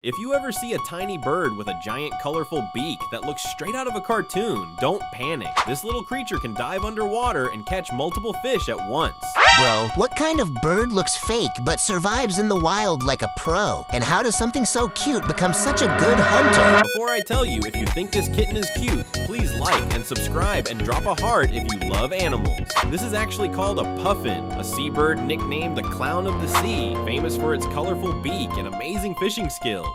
If you ever see a tiny bird with a giant colorful beak that looks straight out of a cartoon, don't panic. This little creature can dive underwater and catch multiple fish at once. Bro, what kind of bird looks fake but survives in the wild like a pro? And how does something so cute become such a good hunter? Before I tell you if you think this kitten is cute, please like and subscribe and drop a heart if you love animals. This is actually called a puffin, a seabird nicknamed the clown of the sea, famous for its colorful beak and amazing fishing skills.